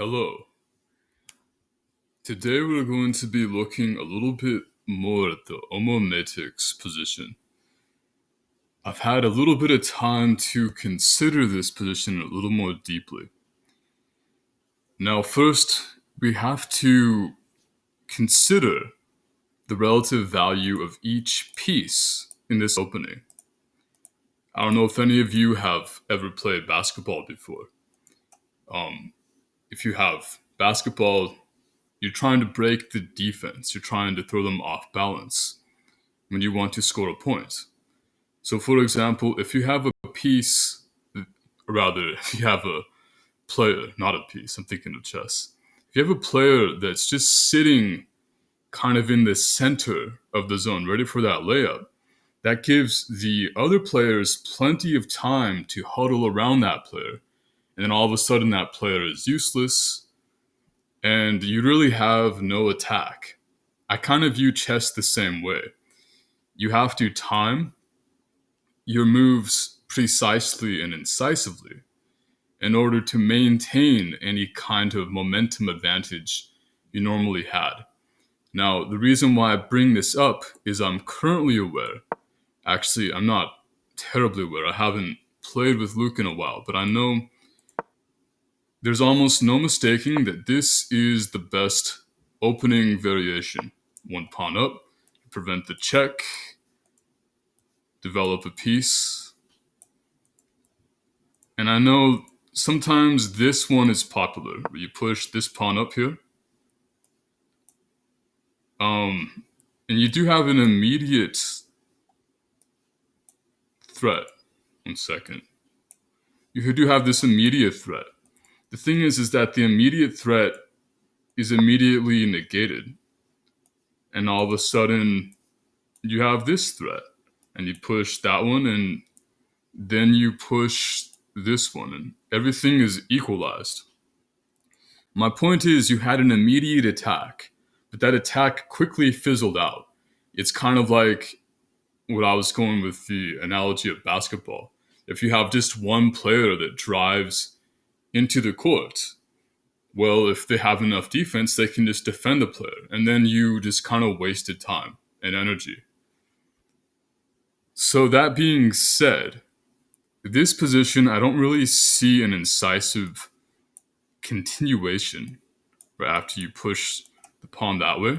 Hello. Today we're going to be looking a little bit more at the omometics position. I've had a little bit of time to consider this position a little more deeply. Now, first, we have to consider the relative value of each piece in this opening. I don't know if any of you have ever played basketball before. If you have basketball, you're trying to break the defense. You're trying to throw them off balance when you want to score a point. So, for example, if you have a piece, or rather, if you have a player, not a piece, I'm thinking of chess. If you have a player that's just sitting kind of in the center of the zone, ready for that layup, that gives the other players plenty of time to huddle around that player. And then all of a sudden, that player is useless, and you really have no attack. I kind of view chess the same way. You have to time your moves precisely and incisively in order to maintain any kind of momentum advantage you normally had. Now, the reason why I bring this up is I'm currently aware, actually, I'm not terribly aware, I haven't played with Luke in a while, but I know there's almost no mistaking that this is the best opening variation. One pawn up, prevent the check, develop a piece. And I know sometimes this one is popular, where you push this pawn up here. And you do have an immediate threat. One second. You do have this immediate threat. The thing is that the immediate threat is immediately negated. And all of a sudden, you have this threat. And you push that one, and then you push this one, and everything is equalized. My point is, you had an immediate attack, but that attack quickly fizzled out. It's kind of like what I was going with the analogy of basketball. If you have just one player that drives into the court, well, if they have enough defense, they can just defend the player, and then you just kind of wasted time and energy. So that being said, this position, I don't really see an incisive continuation right after you push the pawn that way.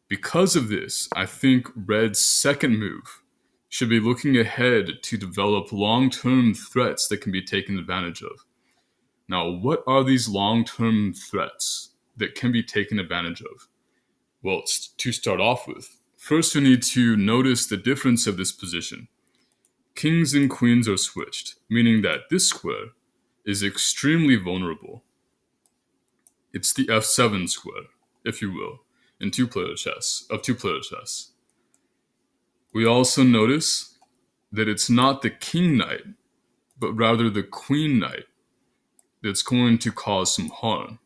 Because of this, I think Red's second move should be looking ahead to develop long-term threats that can be taken advantage of. Now, what are these long-term threats that can be taken advantage of? Well, to start off with, first we need to notice the difference of this position. Kings and queens are switched, meaning that this square is extremely vulnerable. It's the f7 square, if you will, in two-player chess. We also notice that it's not the king knight, but rather the queen knight that's going to cause some harm.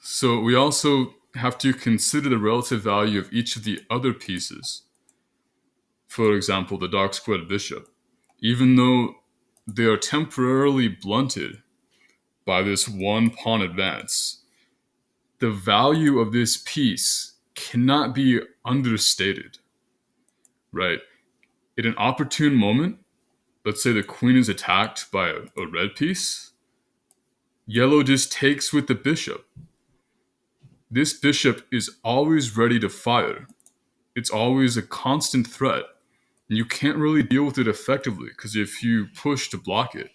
So we also have to consider the relative value of each of the other pieces. For example, the dark squared bishop. Even though they are temporarily blunted by this one pawn advance, the value of this piece cannot be understated, right? In an opportune moment, let's say the queen is attacked by a red piece, yellow just takes with the bishop. This bishop is always ready to fire. It's always a constant threat. And you can't really deal with it effectively because if you push to block it,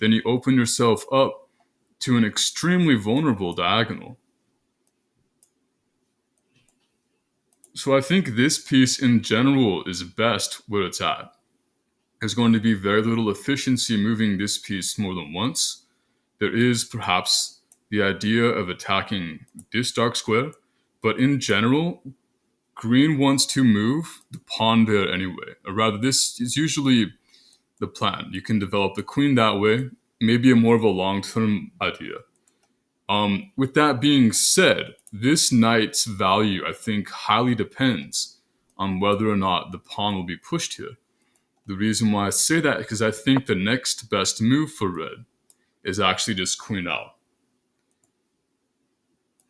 then you open yourself up to an extremely vulnerable diagonal. So I think this piece in general is best where it's at. There's going to be very little efficiency moving this piece more than once. There is perhaps the idea of attacking this dark square, but in general, green wants to move the pawn there anyway. Or rather, this is usually the plan. You can develop the queen that way, maybe a more of a long-term idea. With that being said, this knight's value, I think, highly depends on whether or not the pawn will be pushed here. The reason why I say that is because I think the next best move for red is actually just queen out.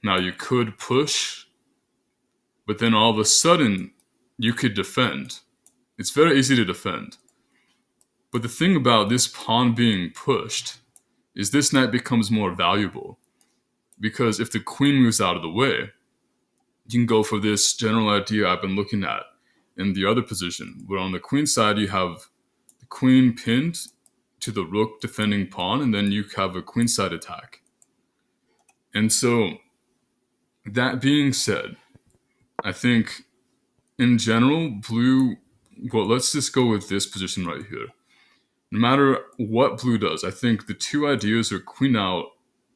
Now you could push, but then all of a sudden you could defend. It's very easy to defend. But the thing about this pawn being pushed is this knight becomes more valuable. Because if the queen moves out of the way, you can go for this general idea I've been looking at in the other position, where on the queen side you have the queen pinned to the rook defending pawn, and then you have a queenside attack. And so, that being said, I think in general, blue, well, let's just go with this position right here. No matter what blue does, I think the two ideas are queen out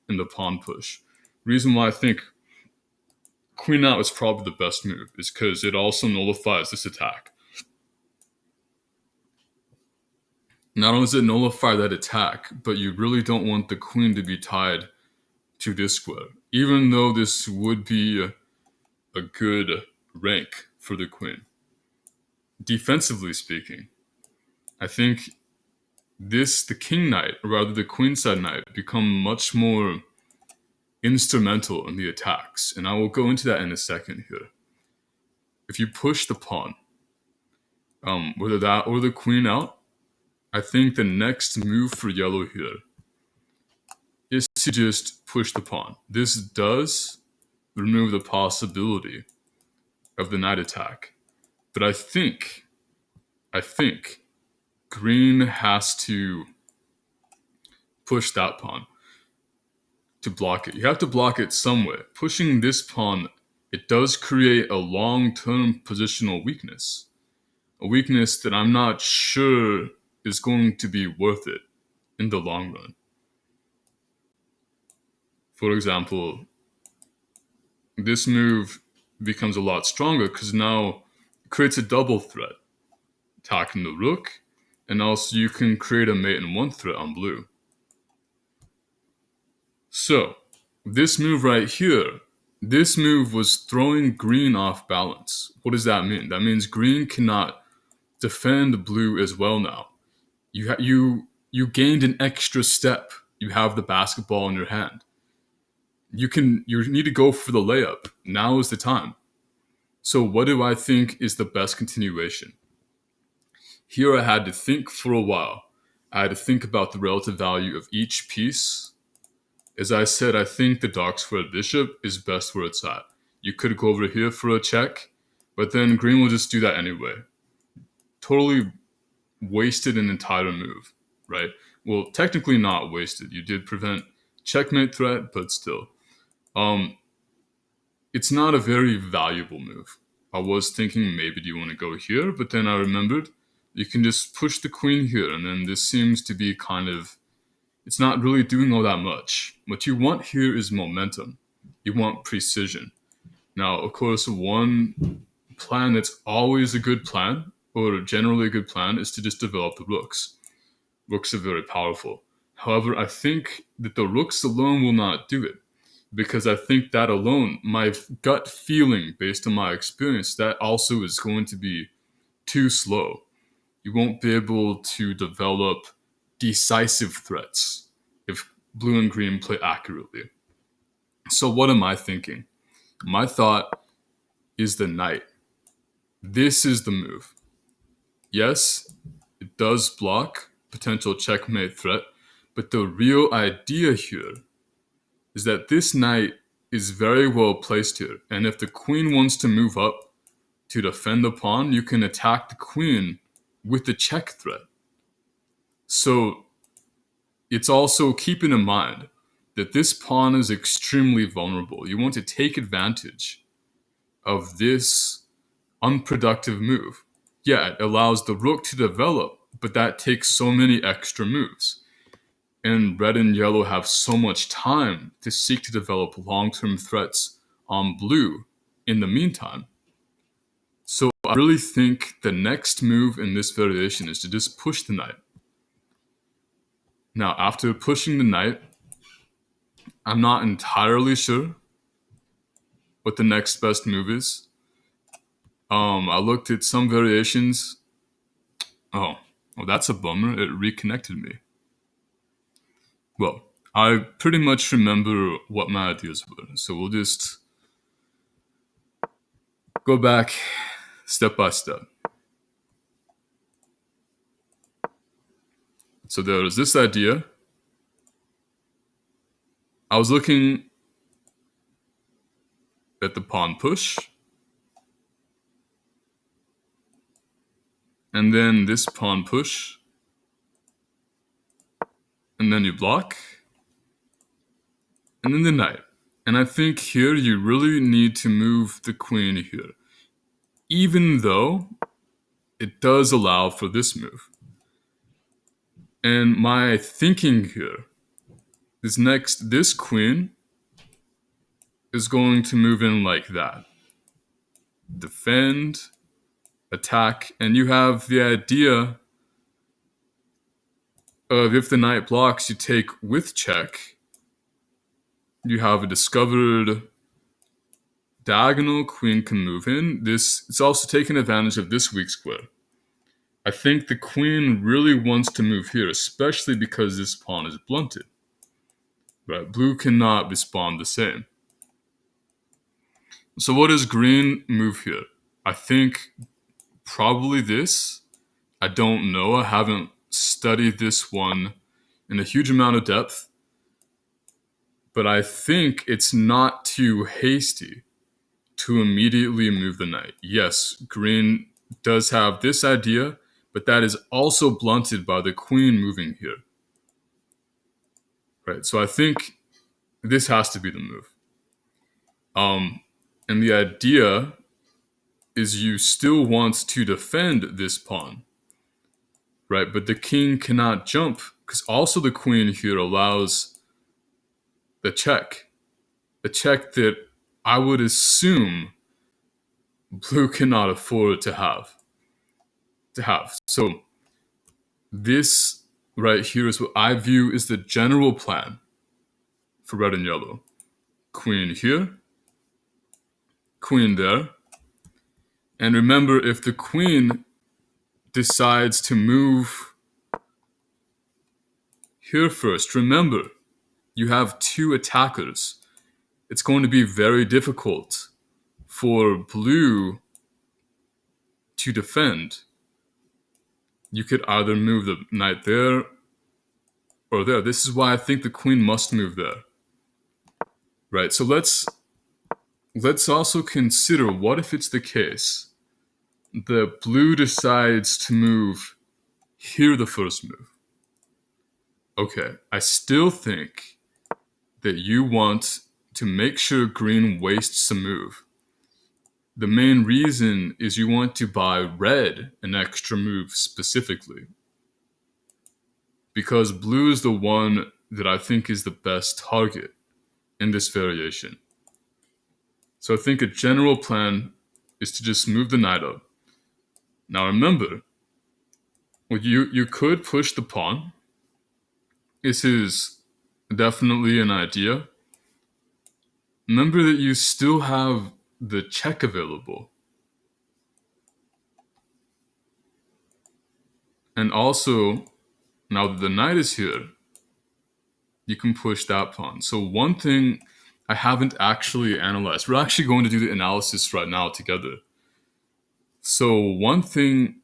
and the pawn push. Reason why I think queen out is probably the best move is because it also nullifies this attack. Not only does it nullify that attack, but you really don't want the queen to be tied to this square. Even though this would be a good rank for the queen. Defensively speaking, I think the king knight, or rather the queenside knight, become much more instrumental in the attacks. And I will go into that in a second here. If you push the pawn, whether that or the queen out, I think the next move for yellow here is to just push the pawn. This does remove the possibility of the knight attack. But I think green has to push that pawn to block it. You have to block it some way. Pushing this pawn, it does create a long-term positional weakness. A weakness that I'm not sure is going to be worth it in the long run. For example, this move becomes a lot stronger because now it creates a double threat, attacking the rook, and also you can create a mate in one threat on blue. So, this move right here, this move was throwing green off balance. What does that mean? That means green cannot defend blue as well now. You gained an extra step. You have the basketball in your hand. You need to go for the layup. Now is the time. So what do I think is the best continuation? Here I had to think for a while. I had to think about the relative value of each piece. As I said, I think the dark squared bishop is best where it's at. You could go over here for a check, but then green will just do that anyway. Totally wasted an entire move, right? Well, technically not wasted. You did prevent checkmate threat, but still. It's not a very valuable move. I was thinking maybe do you want to go here, but then I remembered you can just push the queen here, and then this seems to be kind of, it's not really doing all that much. What you want here is momentum. You want precision. Now, of course, one plan that's always a good plan, or generally a good plan, is to just develop the rooks. Rooks are very powerful. However, I think that the rooks alone will not do it. Because I think that alone, my gut feeling based on my experience, that also is going to be too slow. You won't be able to develop decisive threats if blue and green play accurately. So what am I thinking? My thought is the knight. This is the move. Yes, it does block potential checkmate threat, but the real idea here is that this knight is very well placed here. And if the queen wants to move up to defend the pawn, you can attack the queen with the check threat. So it's also keeping in mind that this pawn is extremely vulnerable. You want to take advantage of this unproductive move. Yeah, it allows the rook to develop, but that takes so many extra moves. And red and yellow have so much time to seek to develop long-term threats on blue in the meantime. So I really think the next move in this variation is to just push the knight. Now, after pushing the knight, I'm not entirely sure what the next best move is. I looked at some variations. Oh, Oh, that's a bummer. It reconnected me. Well, I pretty much remember what my ideas were, so we'll just go back step by step. So there was this idea. I was looking at the pawn push, and then this pawn push, and then you block, and then the knight. And I think here you really need to move the queen here, even though it does allow for this move. And my thinking here is next, this queen is going to move in like that. Defend, attack, and you have the idea of if the knight blocks, you take with check. You have a discovered diagonal, queen can move in. It's also taking advantage of this weak square. I think the queen really wants to move here, especially because this pawn is blunted. Right? Blue cannot respond the same. So what does green move here? I think probably this. I don't know. I haven't studied this one in a huge amount of depth. But I think it's not too hasty to immediately move the knight. Yes, green does have this idea, but that is also blunted by the queen moving here. Right, so I think this has to be the move. And the idea is you still want to defend this pawn, right? But the king cannot jump because also the queen here allows the check that I would assume blue cannot afford to have. So this right here is what I view is the general plan for red and yellow. Queen here, queen there. And remember, if the queen decides to move here first, remember, you have two attackers. It's going to be very difficult for blue to defend. You could either move the knight there or there. This is why I think the queen must move there. Right, so let's also consider, what if it's the case that blue decides to move here the first move? Okay, I still think that you want to make sure green wastes a move. The main reason is you want to buy red an extra move specifically. Because blue is the one that I think is the best target in this variation. So I think a general plan is to just move the knight up. Now remember, you could push the pawn. This is definitely an idea. Remember that you still have the check available. And also, now that the knight is here, you can push that pawn. So one thing I haven't actually analyzed, we're actually going to do the analysis right now together. So one thing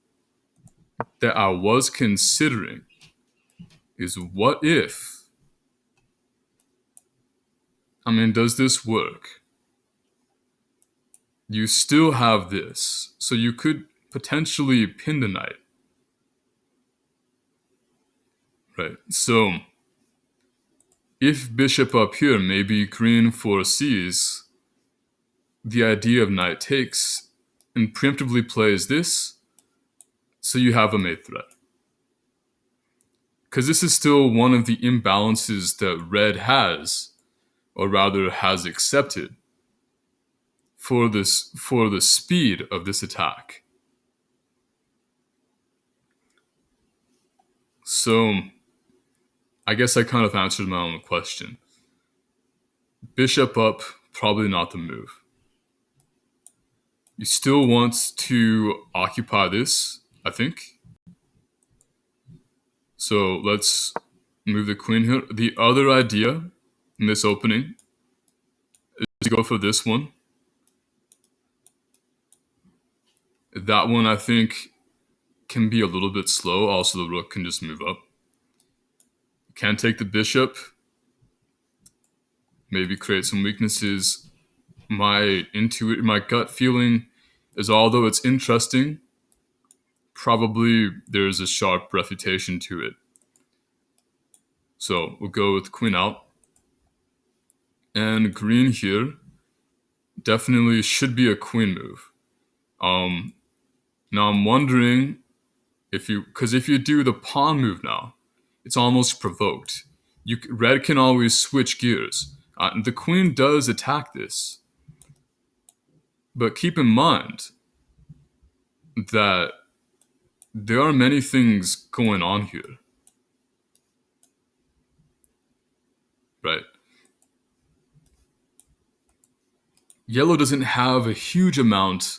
that I was considering is, what if, does this work? You still have this, so you could potentially pin the knight. Right, so if bishop up here, maybe green foresees the idea of knight takes and preemptively plays this, so you have a mate threat. Because this is still one of the imbalances that red has, or rather has accepted, for the speed of this attack. So I guess I kind of answered my own question. Bishop up, probably not the move. You still want to occupy this, I think. So let's move the queen here. The other idea in this opening is to go for this one. That one I think can be a little bit slow. Also, the rook can just move up. Can take the bishop. Maybe create some weaknesses. My gut feeling is, although it's interesting, probably there's a sharp refutation to it. So we'll go with queen out. And green here definitely should be a queen move. Now I'm wondering because if you do the pawn move now, it's almost provoked. Red can always switch gears. The queen does attack this, but keep in mind that there are many things going on here, right? Yellow doesn't have a huge amount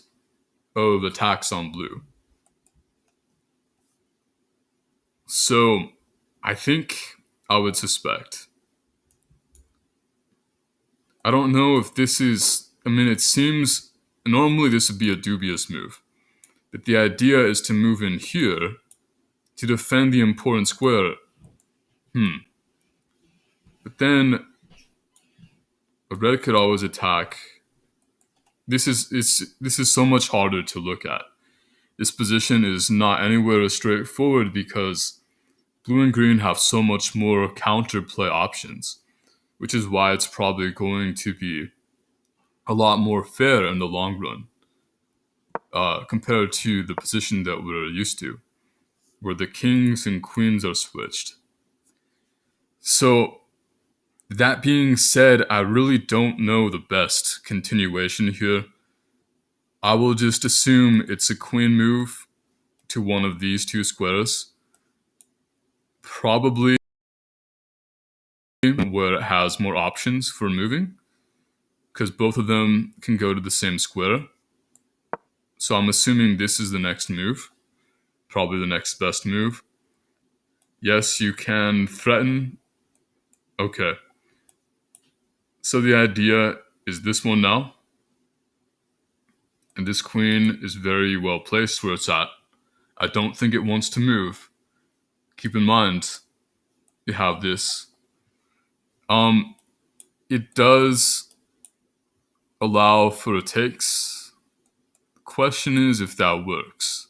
of attacks on blue. So I think I would suspect. I don't know if this is. I mean, it seems normally this would be a dubious move. But the idea is to move in here to defend the important square. But then red could always attack. This is so much harder to look at. This position is not anywhere as straightforward because blue and green have so much more counterplay options, which is why it's probably going to be a lot more fair in the long run compared to the position that we're used to, where the kings and queens are switched. So, that being said, I really don't know the best continuation here. I will just assume it's a queen move to one of these two squares. Probably where it has more options for moving, because both of them can go to the same square. So I'm assuming this is the next move, probably the next best move. Yes, you can threaten. Okay. So the idea is this one now. And this queen is very well placed where it's at. I don't think it wants to move. Keep in mind, you have this. It does allow for takes. The question is if that works.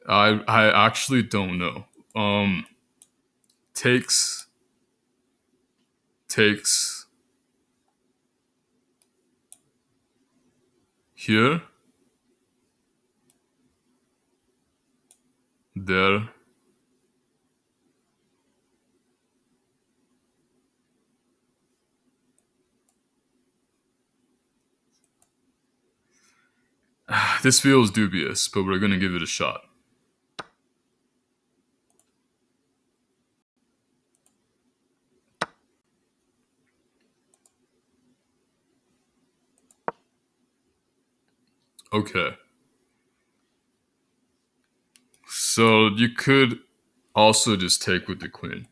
I actually don't know. Takes, takes here, there. This feels dubious, but we're gonna give it a shot. Okay. So you could also just take with the queen.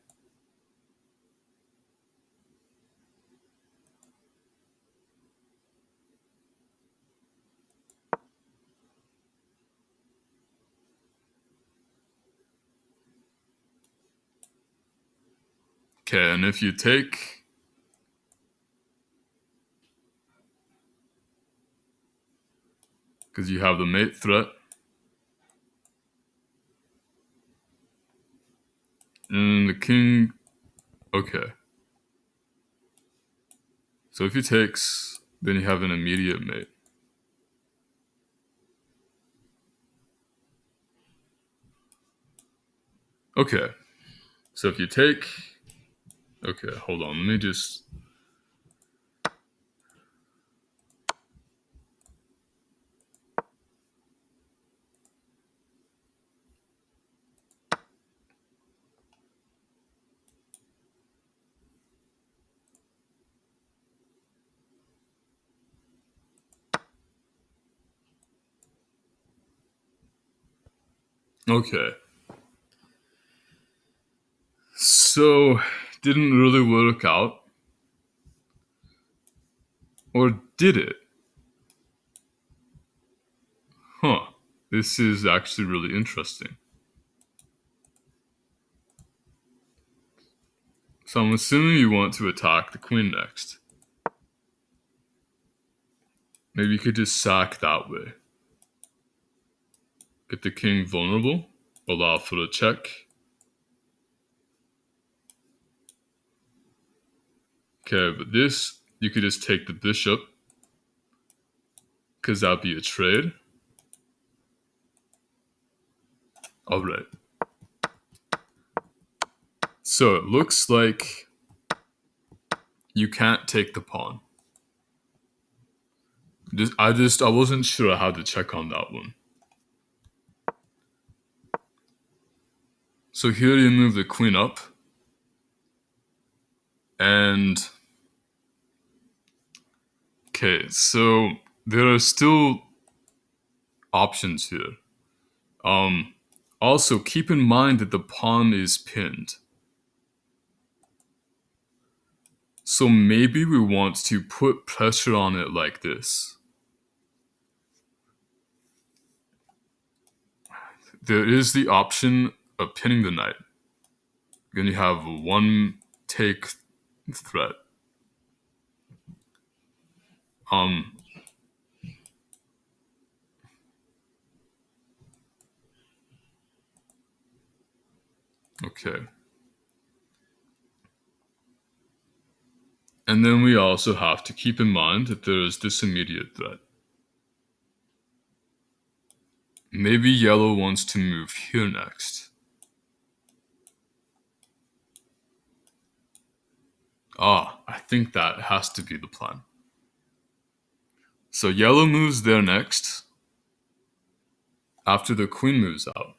Okay, and if you take, because you have the mate threat, and the king, okay. So if he takes, then you have an immediate mate. Okay. So if you take, okay, hold on, let me just, okay. so didn't really work out. Or did it? Huh. This is actually really interesting. So I'm assuming you want to attack the queen next. Maybe you could just sack that way. Get the king vulnerable. Allow for a check. Okay, but this, you could just take the bishop. Because that'd be a trade. Alright. So it looks like you can't take the pawn. I wasn't sure how to check on that one. So here you move the queen up. And okay, so there are still options here. Also keep in mind that the pawn is pinned. So maybe we want to put pressure on it like this. There is the option of pinning the knight. Then you have one take threat. Okay. And then we also have to keep in mind that there is this immediate threat. Maybe yellow wants to move here next. I think that has to be the plan. So yellow moves there next, after the queen moves out.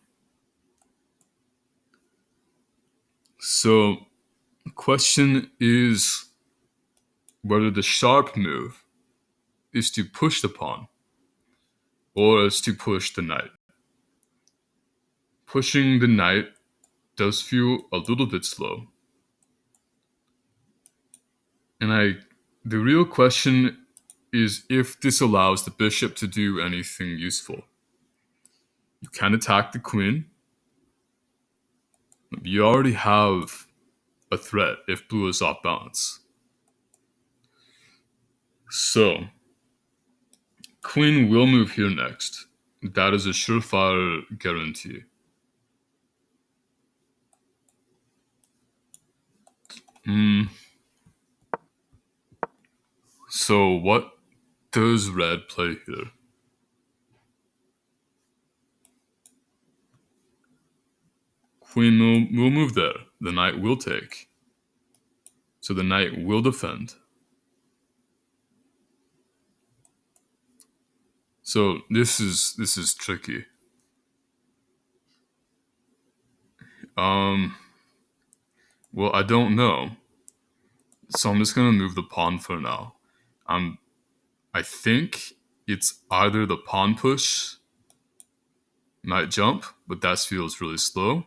So the question is whether the sharp move is to push the pawn or is to push the knight. Pushing the knight does feel a little bit slow. And the real question is if this allows the bishop to do anything useful. You can attack the queen. You already have a threat if blue is off balance. So, queen will move here next. That is a surefire guarantee. So what does red play here? Queen will move there. The knight will take. So the knight will defend. So this is tricky. Well, I don't know. So I'm just gonna move the pawn for now. I think it's either the pawn push, knight jump, but that feels really slow.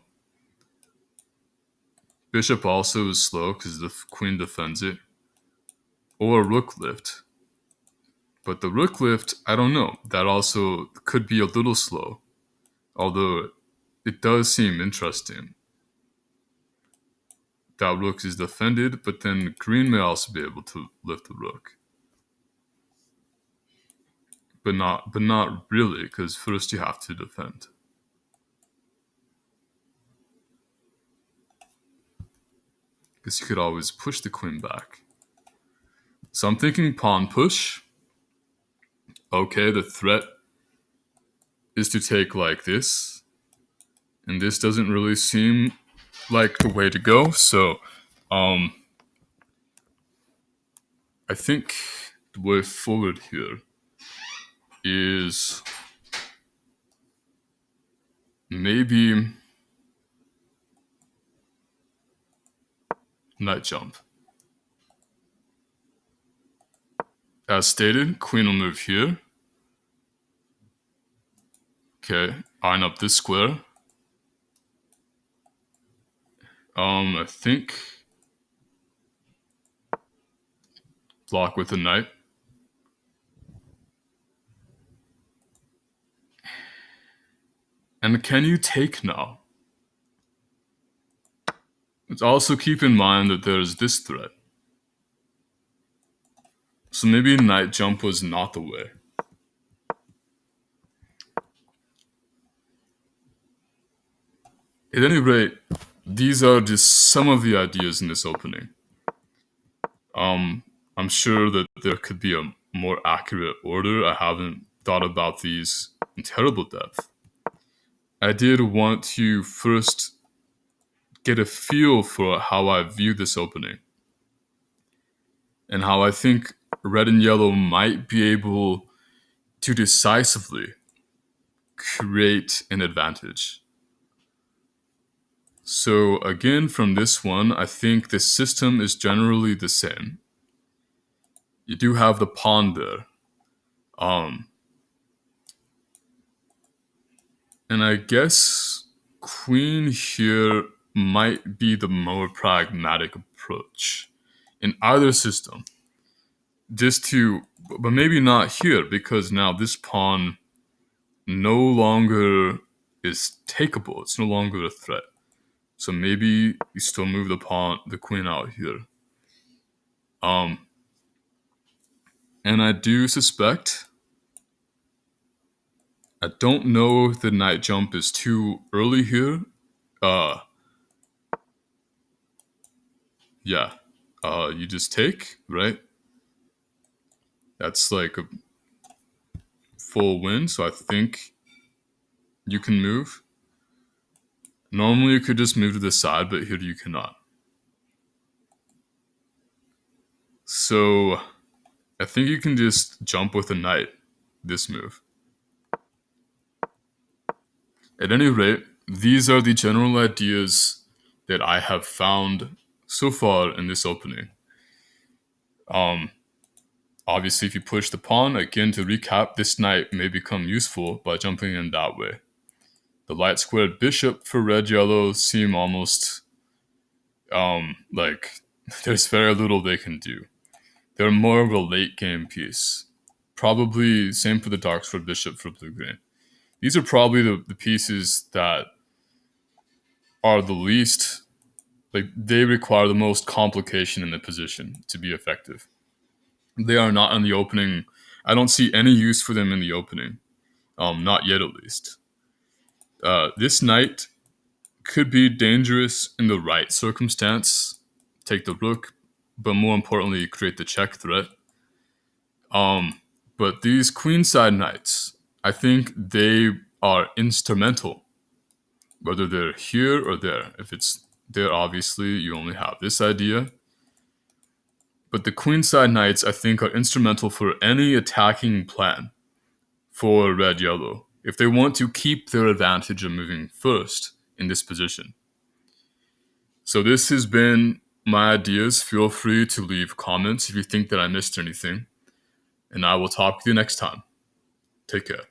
Bishop also is slow because the queen defends it. Or rook lift. But the rook lift, I don't know. That also could be a little slow. Although it does seem interesting. That rook is defended, but then green may also be able to lift the rook. But not really, because first you have to defend. Because you could always push the queen back. So I'm thinking pawn push. Okay, the threat is to take like this. And this doesn't really seem like the way to go. So I think the way forward here is maybe knight jump. As stated, queen will move here. Okay, iron up this square. I think block with a knight. And can you take now? Let's also keep in mind that there's this threat. So maybe knight jump was not the way. At any rate, these are just some of the ideas in this opening. I'm sure that there could be a more accurate order. I haven't thought about these in terrible depth. I did want to first get a feel for how I view this opening and how I think red and yellow might be able to decisively create an advantage. So again, from this one, I think the system is generally the same. You do have the pawn there. And I guess queen here might be the more pragmatic approach in either system. But maybe not here, because now this pawn no longer is takeable. It's no longer a threat. So maybe you still move the queen out here. And I do suspect, I don't know if the knight jump is too early here. Yeah. You just take, right? That's like a full win, so I think you can move. Normally you could just move to the side, but here you cannot. So I think you can just jump with a knight, this move. At any rate, these are the general ideas that I have found so far in this opening. Obviously, if you push the pawn, again to recap, this knight may become useful by jumping in that way. The light squared bishop for red-yellow seem almost like there's very little they can do. They're more of a late game piece. Probably same for the dark squared bishop for blue-green. These are probably the pieces that are the least, like they require the most complication in the position to be effective. They are not in the opening. I don't see any use for them in the opening. Not yet, at least. This knight could be dangerous in the right circumstance. Take the rook, but more importantly, create the check threat. But these queenside knights, I think they are instrumental. Whether they're here or there. If it's there, obviously, you only have this idea. But the queenside knights, I think, are instrumental for any attacking plan for red-yellow, if they want to keep their advantage of moving first in this position. So this has been my ideas. Feel free to leave comments if you think that I missed anything. And I will talk with you next time. Take care.